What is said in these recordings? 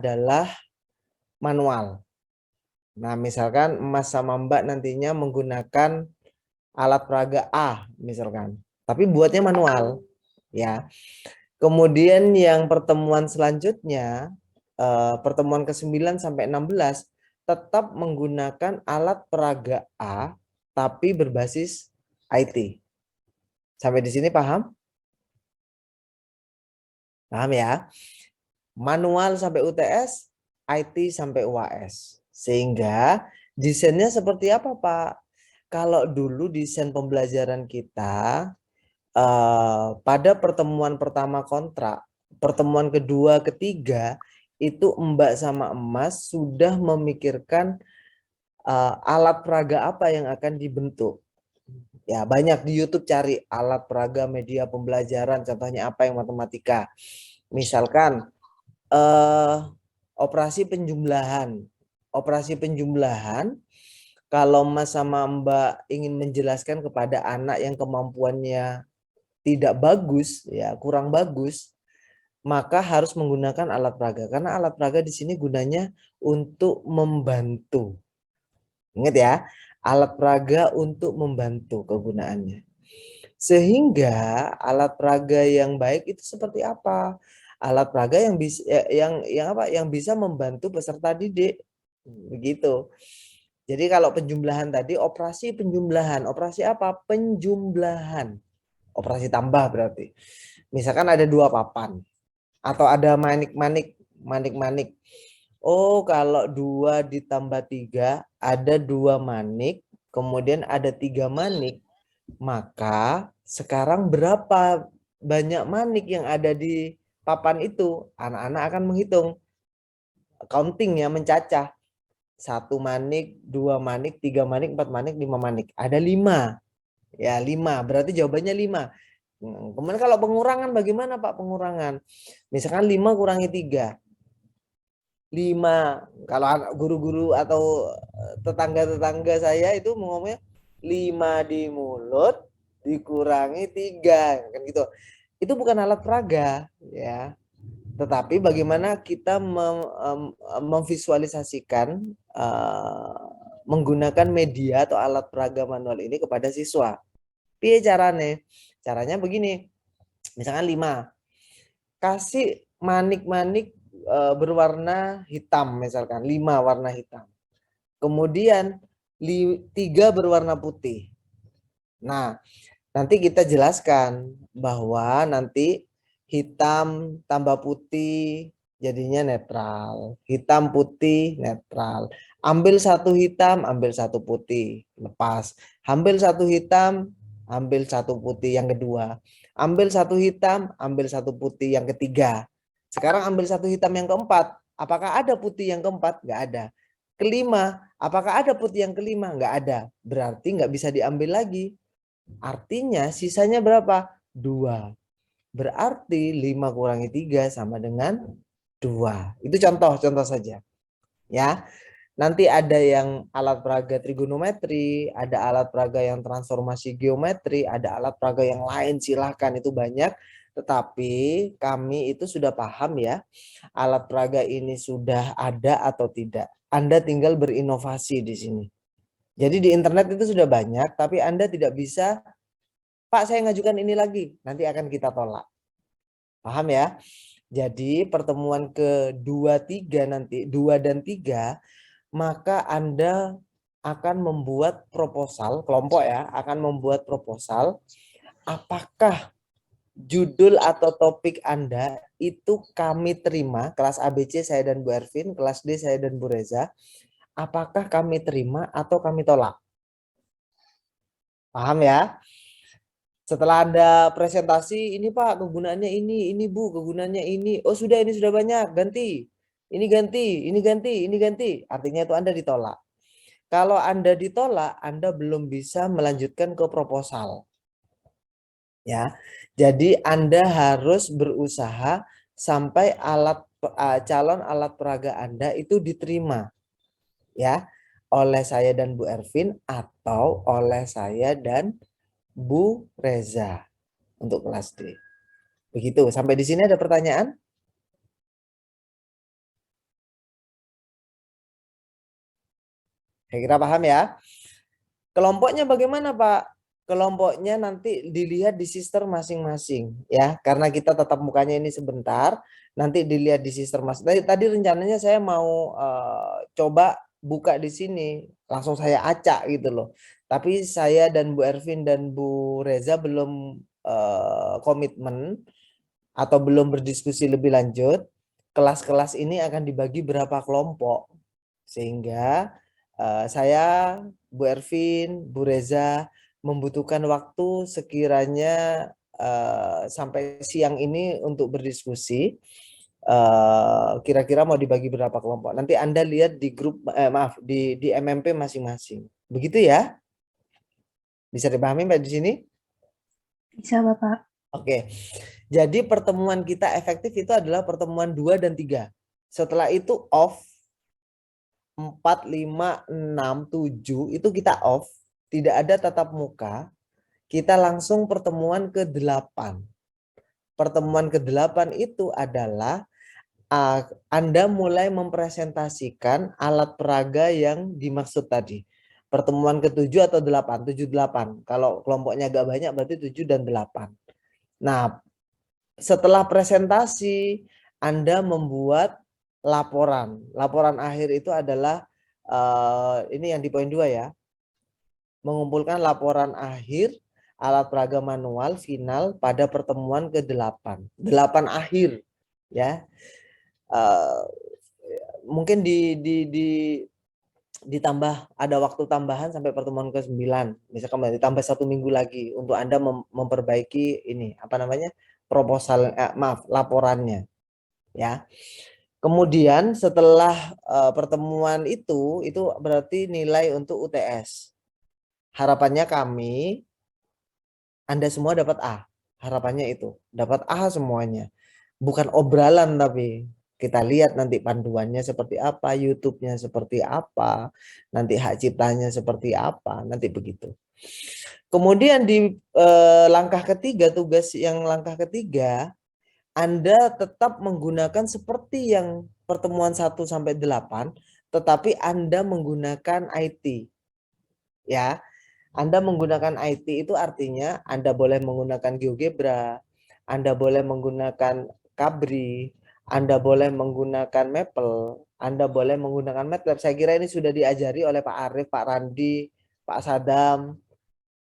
adalah manual. Nah, misalkan Mas sama Mbak nantinya menggunakan alat peraga A misalkan, tapi buatnya manual ya. Kemudian yang pertemuan selanjutnya, pertemuan ke-9 sampai 16 tetap menggunakan alat peraga A tapi berbasis IT. Sampai di sini paham? Paham ya? Manual sampai UTS, IT sampai UAS. Sehingga desainnya seperti apa, Pak? Kalau dulu desain pembelajaran kita pada pertemuan pertama kontrak, pertemuan kedua, ketiga, itu Mbak sama Emas sudah memikirkan alat peraga apa yang akan dibentuk. Ya, banyak di YouTube cari alat peraga media pembelajaran, contohnya apa yang matematika. Misalkan operasi penjumlahan. Operasi penjumlahan, kalau Mas sama Mbak ingin menjelaskan kepada anak yang kemampuannya tidak bagus, ya kurang bagus, maka harus menggunakan alat peraga. Karena alat peraga di sini gunanya untuk membantu. Ingat ya, alat peraga untuk membantu kegunaannya. Sehingga alat peraga yang baik itu seperti apa? Alat peraga yang bisa yang bisa membantu peserta didik. Begitu. Jadi kalau penjumlahan tadi operasi penjumlahan, operasi apa? Penjumlahan. Operasi tambah berarti. Misalkan ada 2 papan atau ada manik-manik, manik-manik. Oh, kalau 2 ditambah 3 ada 2 manik, kemudian ada 3 manik. Maka sekarang berapa banyak manik yang ada di papan itu? Anak-anak akan menghitung, counting ya, mencacah. 1 manik, 2 manik, 3 manik, 4 manik, 5 manik. Ada 5. Ya, 5. Berarti jawabannya 5. Kemudian kalau pengurangan bagaimana Pak pengurangan? Misalkan 5 kurangi 3. 5. Kalau guru-guru atau tetangga-tetangga saya itu ngomongnya 5 di mulut dikurangi 3 kan gitu. Itu bukan alat peraga ya. Tetapi bagaimana kita memvisualisasikan menggunakan media atau alat peraga manual ini kepada siswa. Piye caranya? Caranya begini. Misalkan 5. Kasih manik-manik berwarna hitam misalkan, 5 warna hitam. Kemudian 3 berwarna putih. Nah, nanti kita jelaskan bahwa nanti hitam tambah putih jadinya netral. Hitam putih netral. Ambil 1 hitam, ambil 1 putih, lepas. Ambil 1 hitam, ambil 1 putih yang kedua. Ambil 1 hitam, ambil 1 putih yang ketiga. Sekarang ambil 1 hitam yang keempat. Apakah ada putih yang keempat? Enggak ada. Kelima, apakah ada putih yang kelima? Enggak ada. Berarti enggak bisa diambil lagi. Artinya sisanya berapa? 2. Berarti 5 kurangi 3 sama dengan 2. Itu contoh-contoh saja. Ya. Nanti ada yang alat peraga trigonometri, ada alat peraga yang transformasi geometri, ada alat peraga yang lain, silahkan itu banyak. Tetapi kami itu sudah paham ya, alat peraga ini sudah ada atau tidak. Anda tinggal berinovasi di sini. Jadi di internet itu sudah banyak, tapi Anda tidak bisa, Pak saya ngajukan ini lagi, nanti akan kita tolak. Paham ya? Jadi pertemuan kedua, 3 nanti, 2 dan 3, maka Anda akan membuat proposal, kelompok ya, akan membuat proposal, apakah judul atau topik Anda itu kami terima, kelas ABC saya dan Bu Ervin, kelas D saya dan Bu Reza, apakah kami terima atau kami tolak? Paham ya? Setelah Anda presentasi, ini Pak kegunaannya ini Bu kegunaannya ini. Oh sudah, ini sudah banyak, ganti. Ini ganti, ini ganti, ini ganti. Artinya itu Anda ditolak. Kalau Anda ditolak, Anda belum bisa melanjutkan ke proposal. Ya. Jadi Anda harus berusaha sampai calon alat peraga Anda itu diterima ya oleh saya dan Bu Ervin atau oleh saya dan Bu Reza untuk kelas D. Begitu. Sampai di sini ada pertanyaan? Kira-kira paham ya? Kelompoknya bagaimana, Pak? Kelompoknya nanti dilihat di sister masing-masing ya, karena kita tatap mukanya ini sebentar, nanti dilihat di sister mas. Tadi rencananya saya mau coba buka di sini, langsung saya acak gitu loh. Tapi saya dan Bu Ervin dan Bu Reza belum komitmen atau belum berdiskusi lebih lanjut. Kelas-kelas ini akan dibagi berapa kelompok, sehingga saya, Bu Ervin, Bu Reza membutuhkan waktu sekiranya sampai siang ini untuk berdiskusi. Kira-kira mau dibagi berapa kelompok? Nanti Anda lihat di grup, maaf, di MMP masing-masing. Begitu ya? Bisa dipahami Mbak di sini? Bisa, Bapak. Oke. Jadi pertemuan kita efektif itu adalah pertemuan 2 dan 3. Setelah itu off 4, 5, 6, 7 itu kita off. Tidak ada tatap muka. Kita langsung pertemuan ke-8. Pertemuan ke-8 itu adalah Anda mulai mempresentasikan alat peraga yang dimaksud tadi. Pertemuan ke-7 atau 8, 7, 8. Kalau kelompoknya agak banyak berarti 7 dan 8. Nah, setelah presentasi, Anda membuat laporan. Laporan akhir itu adalah ini yang di poin 2 ya. Mengumpulkan laporan akhir alat peraga manual final pada pertemuan ke-8. 8 akhir ya. Mungkin ditambah ada waktu tambahan sampai pertemuan ke-9. Misalkan ditambah 1 minggu lagi untuk Anda memperbaiki ini apa namanya? Proposal laporannya ya. Kemudian setelah pertemuan itu berarti nilai untuk UTS. Harapannya kami Anda semua dapat A. Harapannya itu dapat A semuanya. Bukan obralan tapi kita lihat nanti panduannya seperti apa, YouTube-nya seperti apa, nanti hak ciptanya seperti apa, nanti begitu. Kemudian di langkah ketiga, tugas yang langkah ketiga, Anda tetap menggunakan seperti yang pertemuan 1 sampai 8, tetapi Anda menggunakan IT. Ya. Anda menggunakan IT itu artinya Anda boleh menggunakan GeoGebra, Anda boleh menggunakan Cabri, Anda boleh menggunakan Maple, Anda boleh menggunakan MATLAB. Saya kira ini sudah diajari oleh Pak Arif, Pak Randi, Pak Sadam,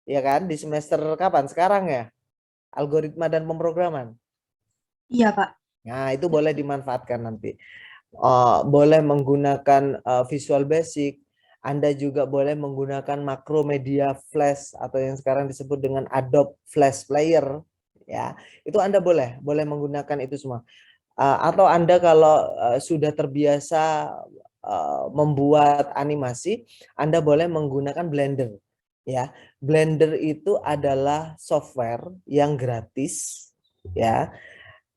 ya kan? Di semester kapan? Sekarang ya? Algoritma dan pemrograman. Iya, Pak. Nah, itu boleh dimanfaatkan nanti. Boleh menggunakan Visual Basic. Anda juga boleh menggunakan Macromedia Flash atau yang sekarang disebut dengan Adobe Flash Player. Ya, itu Anda boleh menggunakan itu semua. Atau Anda kalau sudah terbiasa membuat animasi, Anda boleh menggunakan Blender. Ya, Blender itu adalah software yang gratis, ya,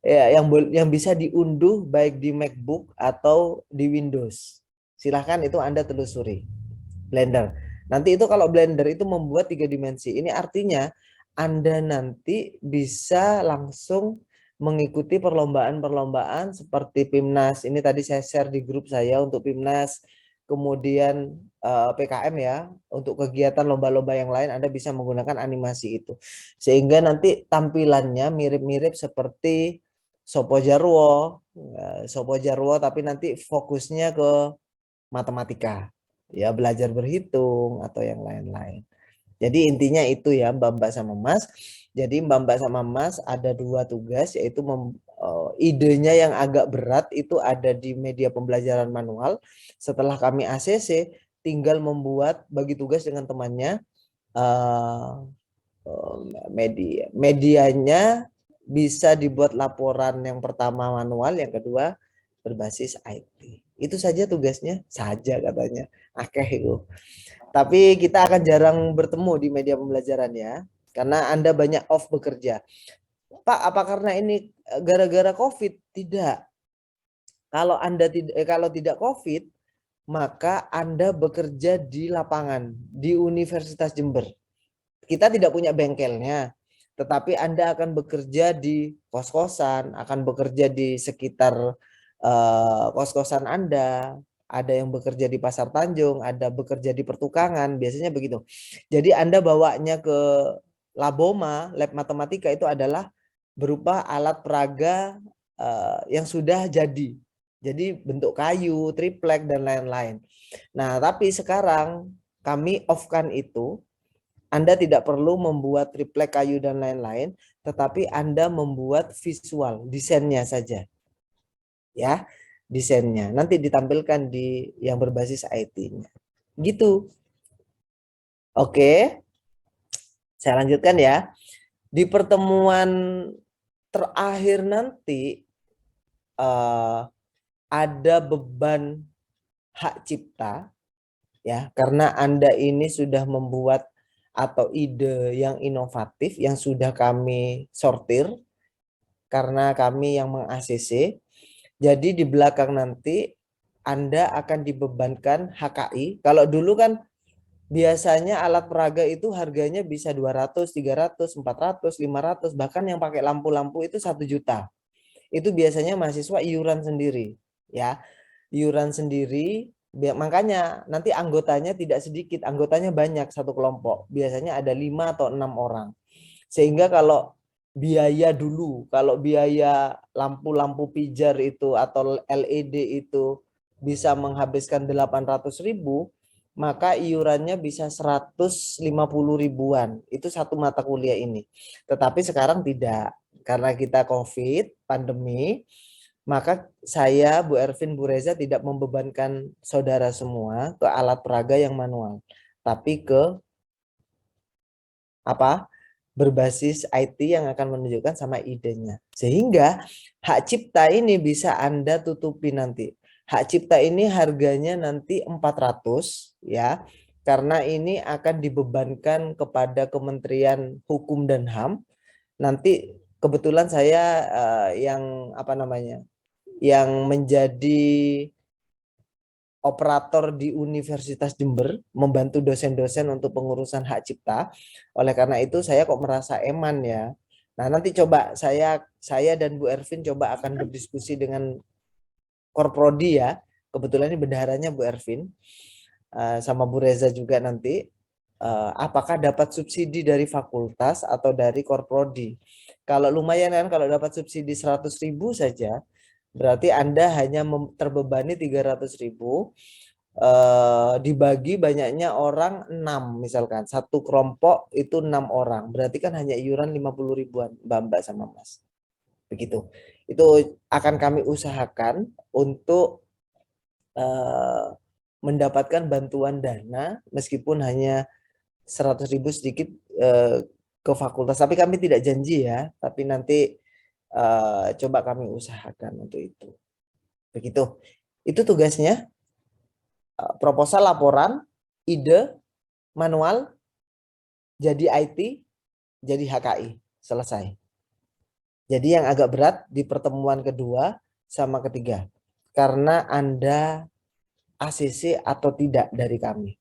yang bisa diunduh baik di MacBook atau di Windows. Silahkan itu Anda telusuri. Blender. Nanti itu kalau Blender itu membuat 3 dimensi. Ini artinya Anda nanti bisa langsung mengikuti perlombaan-perlombaan seperti PIMNAS. Ini tadi saya share di grup saya untuk PIMNAS. Kemudian PKM ya, untuk kegiatan lomba-lomba yang lain Anda bisa menggunakan animasi itu. Sehingga nanti tampilannya mirip-mirip seperti Sopo Jarwo, tapi nanti fokusnya ke matematika, ya belajar berhitung atau yang lain-lain. Jadi intinya itu ya Mbak sama Mas. Jadi Mbak sama Mas ada 2 tugas, yaitu idenya yang agak berat itu ada di media pembelajaran manual. Setelah kami ACC, tinggal membuat bagi tugas dengan temannya. Medianya bisa dibuat laporan yang pertama manual, yang kedua berbasis IT. Itu saja tugasnya, saja katanya. Akeh itu. Tapi kita akan jarang bertemu di media pembelajaran ya, karena Anda banyak off bekerja. Pak, apa karena ini gara-gara COVID? Tidak. Kalau tidak COVID, maka Anda bekerja di lapangan di Universitas Jember. Kita tidak punya bengkelnya, tetapi Anda akan bekerja di kos-kosan, akan bekerja di sekitar kos-kosan Anda, ada yang bekerja di Pasar Tanjung, ada bekerja di pertukangan, biasanya begitu. Jadi Anda bawanya ke Laboma, lab matematika itu adalah berupa alat peraga yang sudah jadi. Jadi bentuk kayu, triplek dan lain-lain. Nah, tapi sekarang kami off-kan itu. Anda tidak perlu membuat triplek kayu dan lain-lain, tetapi Anda membuat visual, desainnya saja. Ya, desainnya. Nanti ditampilkan di yang berbasis IT-nya. Gitu. Oke. Saya lanjutkan ya. Di pertemuan terakhir nanti ada beban hak cipta ya, karena Anda ini sudah membuat atau ide yang inovatif yang sudah kami sortir karena kami yang meng-ACC. Jadi di belakang nanti Anda akan dibebankan HKI. Kalau dulu kan biasanya alat peraga itu harganya bisa 200, 300, 400, 500, bahkan yang pakai lampu-lampu itu 1 juta. Itu biasanya mahasiswa iuran sendiri, ya. Iuran sendiri, makanya nanti anggotanya tidak sedikit, anggotanya banyak satu kelompok. Biasanya ada 5 atau 6 orang. Sehingga kalau biaya dulu, kalau biaya lampu-lampu pijar itu atau LED itu bisa menghabiskan 800.000, maka iurannya bisa 150 ribuan. Itu satu mata kuliah ini. Tetapi sekarang tidak. Karena kita COVID, pandemi, maka saya, Bu Ervin, Bu Reza tidak membebankan saudara semua ke alat peraga yang manual, tapi ke apa? Berbasis IT yang akan menunjukkan sama idenya. Sehingga hak cipta ini bisa Anda tutupi nanti. Hak cipta ini harganya nanti 400 ya. Karena ini akan dibebankan kepada Kementerian Hukum dan HAM. Nanti kebetulan saya yang apa namanya? Yang menjadi operator di Universitas Jember, membantu dosen-dosen untuk pengurusan hak cipta. Oleh karena itu saya kok merasa eman ya. Nah, nanti coba saya dan Bu Ervin coba akan berdiskusi dengan Korprodi ya. Kebetulan ini bendaharanya Bu Ervin sama Bu Reza juga nanti. Apakah dapat subsidi dari fakultas atau dari Korprodi? Kalau lumayan kan, kalau dapat subsidi 100.000 saja, berarti Anda hanya terbebani 300.000, dibagi banyaknya orang 6 misalkan. Satu kelompok itu 6 orang. Berarti kan hanya iuran 50 ribuan, Mbak sama Mas. Begitu. Itu akan kami usahakan untuk mendapatkan bantuan dana meskipun hanya 100.000 sedikit ke fakultas. Tapi kami tidak janji ya. Tapi nanti coba kami usahakan untuk itu. Begitu. Itu tugasnya. Proposal, laporan, ide, manual, jadi IT, jadi HKI. Selesai. Jadi yang agak berat di pertemuan kedua sama ketiga. Karena Anda ACC atau tidak dari kami.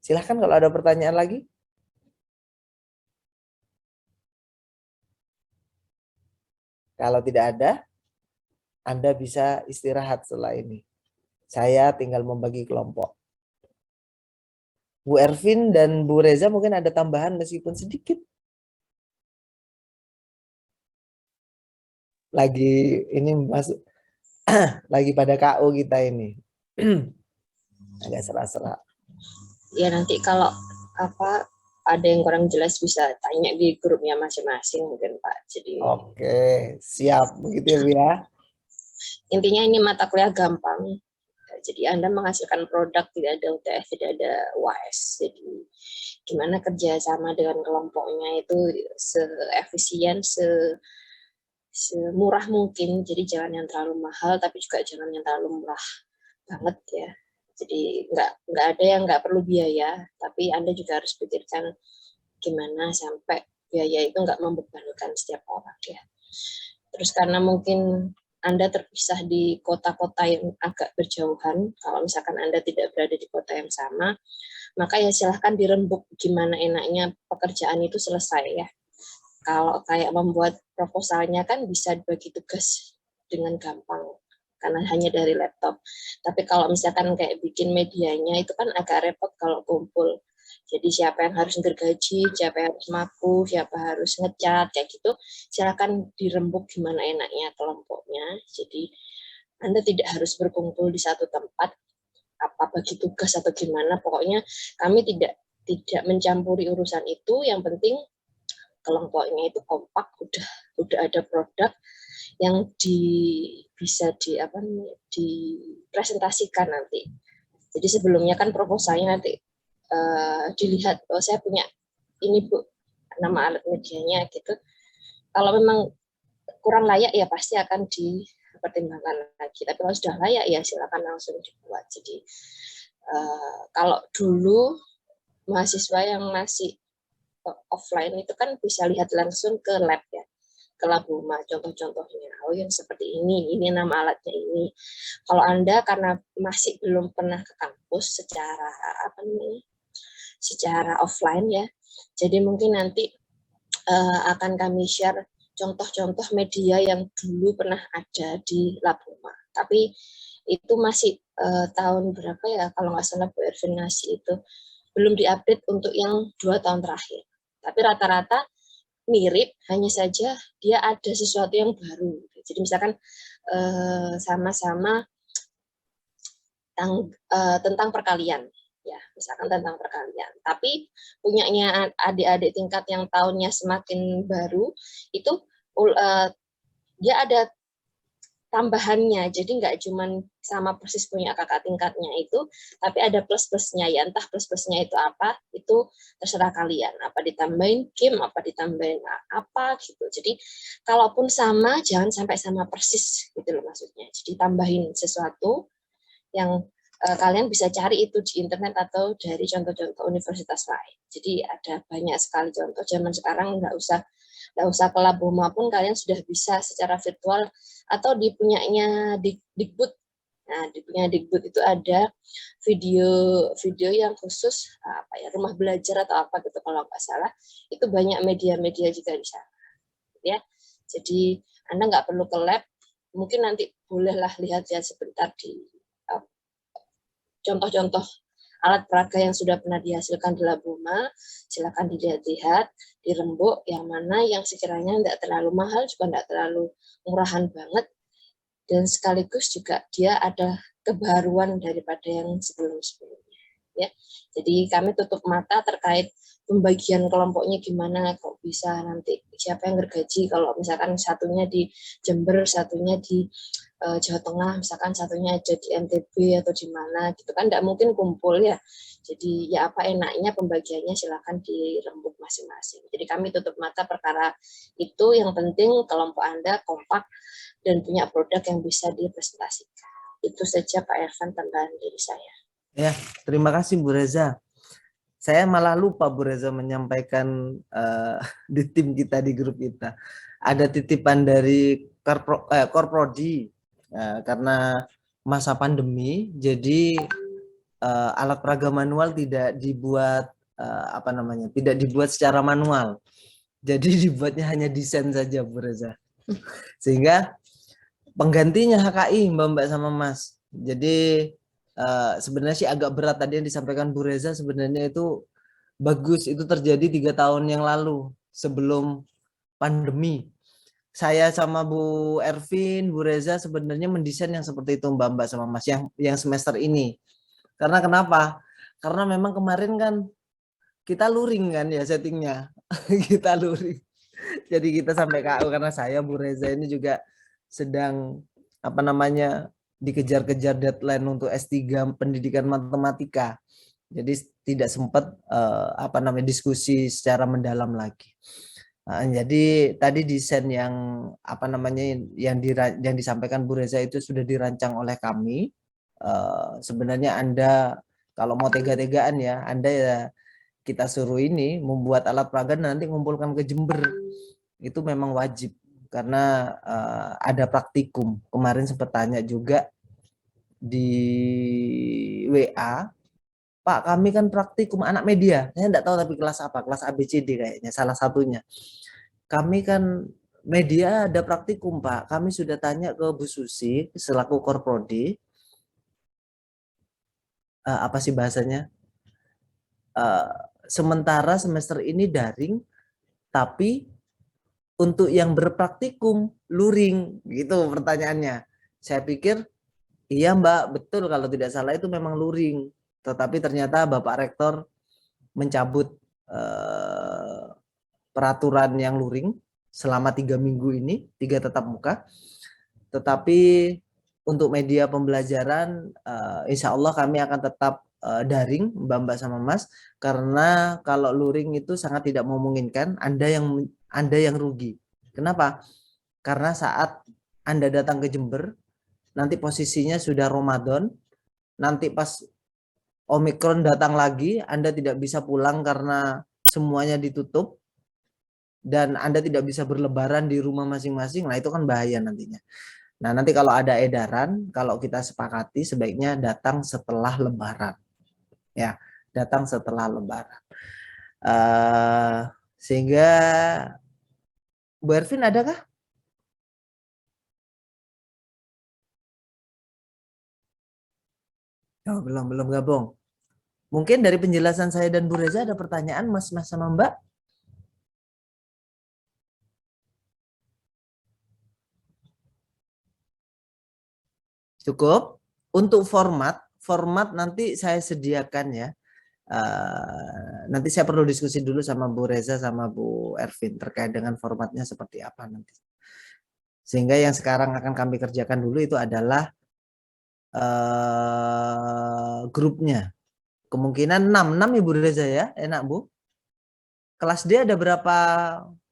Silahkan kalau ada pertanyaan lagi. Kalau tidak ada, Anda bisa istirahat setelah ini. Saya tinggal membagi kelompok. Bu Ervin dan Bu Reza mungkin ada tambahan meskipun sedikit. Lagi ini masuk lagi pada KO kita ini. Agak serak-serak. Ya nanti kalau apa ada yang kurang jelas bisa tanya di grupnya masing-masing mungkin Pak. Jadi Oke, siap begitu ya Bu ya. intinya ini mata kuliah gampang. Jadi Anda menghasilkan produk, tidak ada UTS, tidak ada UAS. Jadi gimana kerja sama dengan kelompoknya itu seefisien, semurah mungkin. Jadi jangan yang terlalu mahal, tapi juga jangan yang terlalu murah banget ya. Jadi nggak ada yang nggak perlu biaya, tapi Anda juga harus pikirkan gimana sampai biaya itu nggak membebankan setiap orang ya. Terus karena mungkin Anda terpisah di kota-kota yang agak berjauhan, kalau misalkan Anda tidak berada di kota yang sama, maka ya silahkan dirembuk gimana enaknya pekerjaan itu selesai ya. Kalau kayak membuat proposalnya kan bisa dibagi tugas dengan gampang. karena hanya dari laptop. Tapi kalau misalkan kayak bikin medianya itu kan agak repot kalau kumpul. Jadi siapa yang harus gergaji, siapa yang harus maku, siapa harus ngecat, kayak gitu. Silakan dirembuk gimana enaknya kelompoknya. Jadi Anda tidak harus berkumpul di satu tempat, apa bagi tugas atau gimana. Pokoknya kami tidak mencampuri urusan itu. Yang penting kelompoknya itu kompak, udah ada produk yang bisa dipresentasikan nanti. Jadi sebelumnya kan proposalnya nanti dilihat, oh saya punya ini Bu, nama alat medianya gitu. Kalau memang kurang layak ya pasti akan dipertimbangkan lagi. Tapi kalau sudah layak ya silakan langsung dibuat. Jadi kalau dulu mahasiswa yang masih offline itu kan bisa lihat langsung ke lab ya, ke Labuma, contoh-contohnya. Oh yang seperti ini nama alatnya ini. Kalau Anda karena masih belum pernah ke kampus secara offline ya, jadi mungkin nanti akan kami share contoh-contoh media yang dulu pernah ada di Labuma. Tapi itu masih tahun berapa ya, kalau nggak salah Bu Ervin ngasih itu, belum diupdate untuk yang 2 tahun terakhir. Tapi rata-rata mirip, hanya saja dia ada sesuatu yang baru. Jadi misalkan sama-sama tentang perkalian, ya misalkan tentang perkalian. Tapi punyanya adik-adik tingkat yang tahunnya semakin baru itu dia ada tambahannya, jadi nggak cuma sama persis punya kakak tingkatnya itu, tapi ada plus-plusnya ya, entah plus-plusnya itu apa, itu terserah kalian, apa ditambahin game, apa ditambahin apa gitu. Jadi kalaupun sama, jangan sampai sama persis gitu loh maksudnya. Jadi tambahin sesuatu yang kalian bisa cari itu di internet atau dari contoh-contoh universitas lain. Jadi ada banyak sekali contoh. Zaman sekarang nggak usah ke Labuma pun kalian sudah bisa secara virtual atau di punyanya Dikbud. Nah, di punya Dikbud itu ada video yang khusus rumah belajar atau apa gitu kalau nggak salah. Itu banyak media-media juga di sana. Ya. Jadi Anda nggak perlu ke lab, mungkin nanti bolehlah lihat-lihat sebentar di contoh-contoh alat peraga yang sudah pernah dihasilkan di Labuma, silakan dilihat-lihat, dirembuk yang mana yang sekiranya tidak terlalu mahal, juga tidak terlalu murahan banget, dan sekaligus juga dia ada kebaruan daripada yang sebelum-sebelumnya. Ya, jadi kami tutup mata terkait pembagian kelompoknya gimana, kok bisa nanti siapa yang gergaji, kalau misalkan satunya di Jember, satunya di Jawa Tengah, misalkan satunya ada di NTB atau di mana gitu kan, tidak mungkin kumpul ya. Jadi ya apa enaknya pembagiannya silakan dirembuk masing-masing. Jadi kami tutup mata perkara itu, yang penting kelompok Anda kompak dan punya produk yang bisa dipresentasikan. Itu saja Pak Ervan tambahan dari saya. Ya, terima kasih Bu Reza. Saya malah lupa Bu Reza menyampaikan di tim kita, di grup kita. Ada titipan dari Korprodi, karena masa pandemi, jadi alat peraga manual tidak dibuat tidak dibuat secara manual. Jadi dibuatnya hanya desain saja Bu Reza. Sehingga penggantinya HKI Mbak sama Mas. Jadi sebenarnya sih agak berat tadi yang disampaikan Bu Reza, sebenarnya itu bagus, itu terjadi 3 tahun yang lalu sebelum pandemi. Saya sama Bu Ervin, Bu Reza sebenarnya mendesain yang seperti itu Mbak sama Mas yang semester ini. Karena kenapa? Karena memang kemarin kan kita luring kan ya settingnya. Kita luring. Jadi kita sampai KU karena saya Bu Reza ini juga sedang dikejar-kejar deadline untuk S3 pendidikan matematika. Jadi tidak sempat diskusi secara mendalam lagi. Jadi tadi desain yang yang disampaikan Bu Reza itu sudah dirancang oleh kami. Sebenarnya Anda kalau mau tega-tegaan ya, Anda ya kita suruh ini membuat alat peraga nanti ngumpulkan ke Jember. Itu memang wajib karena ada praktikum. Kemarin sempat tanya juga di WA, Pak, kami kan praktikum anak media. Saya enggak tahu tapi kelas apa, kelas ABCD kayaknya salah satunya. Kami kan media ada praktikum, Pak. Kami sudah tanya ke Bu Susi selaku Korprodi. Apa sih bahasanya? Sementara semester ini daring, tapi untuk yang berpraktikum luring, gitu pertanyaannya. Saya pikir iya Mbak, betul kalau tidak salah itu memang luring. Tetapi ternyata Bapak Rektor mencabut peraturan yang luring selama 3 minggu ini, 3 tatap muka. Tetapi untuk media pembelajaran, insya Allah kami akan tetap daring, Mbak sama Mas, karena kalau luring itu sangat tidak memungkinkan. Anda yang rugi. Kenapa? Karena saat Anda datang ke Jember, nanti posisinya sudah Ramadan, nanti pas Omikron datang lagi, Anda tidak bisa pulang karena semuanya ditutup, dan Anda tidak bisa berlebaran di rumah masing-masing. Nah, itu kan bahaya nantinya. Nah, nanti kalau ada edaran, kalau kita sepakati sebaiknya datang setelah lebaran. Ya, datang setelah lebaran. Sehingga Bu Ervin adakah? Oh, belum gabung. Mungkin dari penjelasan saya dan Bu Reza ada pertanyaan Mas sama Mbak? Cukup. Untuk format nanti saya sediakan ya. Nanti saya perlu diskusi dulu sama Bu Reza sama Bu Ervin terkait dengan formatnya seperti apa nanti. Sehingga yang sekarang akan kami kerjakan dulu itu adalah grupnya. Kemungkinan 6 ya Bu Reza ya, enak Bu. Kelas D ada berapa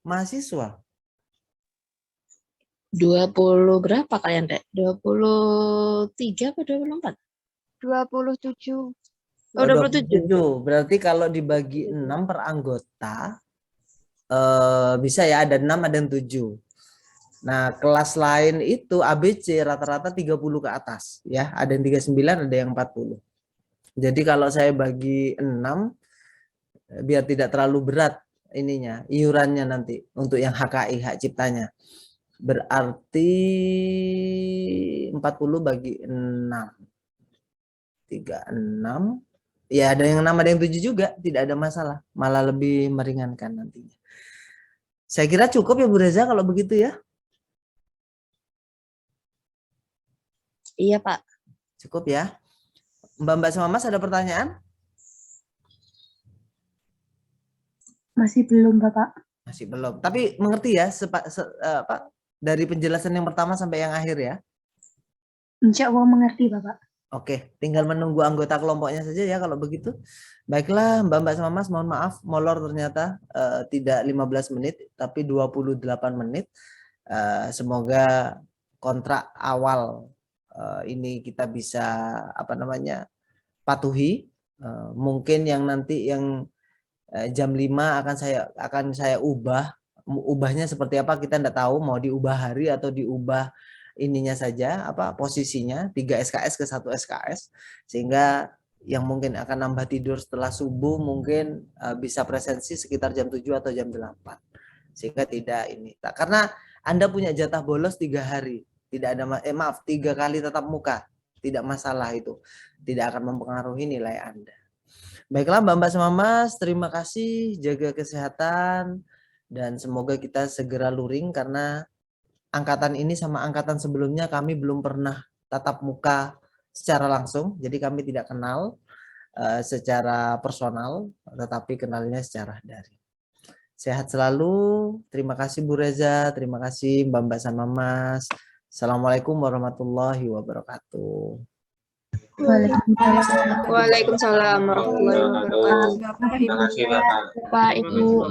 mahasiswa? 20 berapa kalian, Dek? 23 atau 24? 27. Oh, 27. Berarti kalau dibagi 6 per anggota, bisa ya, ada 6, ada yang 7. Nah, kelas lain itu ABC rata-rata 30 ke atas. Ya, ada yang 39, ada yang 40. Jadi kalau saya bagi 6, biar tidak terlalu berat ininya, iurannya nanti untuk yang HKI, hak ciptanya. Berarti 40 bagi 6. 36. Ya ada yang 6, ada yang 7 juga, tidak ada masalah. Malah lebih meringankan nantinya. Saya kira cukup ya Bu Reza kalau begitu ya. Iya, Pak. Cukup ya. Mbak sama Mas ada pertanyaan? Masih belum, Bapak. Masih belum. Tapi mengerti ya dari penjelasan yang pertama sampai yang akhir ya. Insya Allah mengerti, Bapak. Oke, tinggal menunggu anggota kelompoknya saja ya kalau begitu. Baiklah Mbak sama Mas, mohon maaf molor ternyata tidak 15 menit tapi 28 menit. Semoga kontrak awal ini kita bisa patuhi. Mungkin yang nanti yang jam 5 akan saya ubahnya seperti apa kita enggak tahu, mau diubah hari atau diubah ininya saja, posisinya 3 SKS ke 1 SKS, sehingga yang mungkin akan nambah tidur setelah subuh mungkin bisa presensi sekitar jam 7 atau jam 8, sehingga tidak ini. Karena Anda punya jatah bolos 3 hari, tidak ada 3 kali tatap muka, tidak masalah itu, tidak akan mempengaruhi nilai Anda. Baiklah Mbak sama Mas, terima kasih, jaga kesehatan, dan semoga kita segera luring karena angkatan ini sama angkatan sebelumnya kami belum pernah tatap muka secara langsung, jadi kami tidak kenal secara personal, tetapi kenalnya secara daring. Sehat selalu, terima kasih Bu Reza, terima kasih Mbak sama Mas. Assalamualaikum warahmatullahi wabarakatuh. Waalaikumsalam warahmatullahi wabarakatuh. Terima kasih Bapak. Bapak, Ibu.